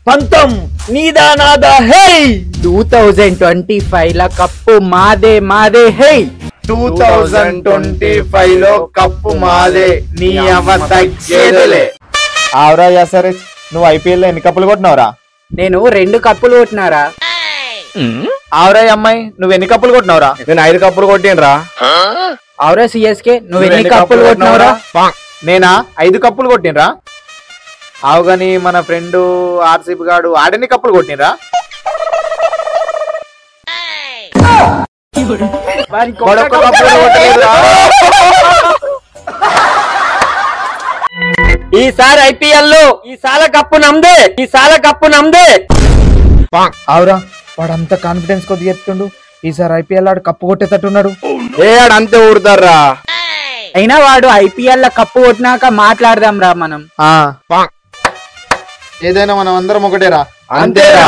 పంతం నీదా నాదా హే 2025 ల కప్పు మాదే మాదే హే 2025 లో కప్పు మాదే నీ అవ్వ తగ్గేదేలే. ఆవరా యాసరేజ్ నువ్వు ఐపీఎల్ లో ఎన్ని కప్పులు కొట్టినవరా? నేను 2 కప్పులు కొట్టినారా. ఆవరా అమ్మాయి నువ్వు ఎన్ని కప్పులు కొట్టినవరా? నేను 5 కప్పులు కొట్టినరా. అవురా సిఎస్కే నువ్వు ఎన్ని కప్పులు కొట్టినవరా? నేనా 5 కప్పులు కొట్టినరా. ఆవుగాని మన ఫ్రెండ్ ఆర్సీబీ గాడు ఆడెన్ని కప్పులు కొట్టినరా? ఈసారి ఐపీఎల్ లో ఈసాల కప్పు నమ్దే. ఆవురా వాడు అంత కాన్ఫిడెన్స్ కొద్ది చెప్తుండు. ఈసారి ఐపీఎల్ ఆడు కప్పు కొట్టేటట్టున్నాడు. అంతే ఊరుతారా. అయినా వాడు ఐపీఎల్ లో కప్పు కొట్టినాక మాట్లాడదాం రా మనం. ఏదైనా మనం అందరం ఒకటేరా. అంతేరా.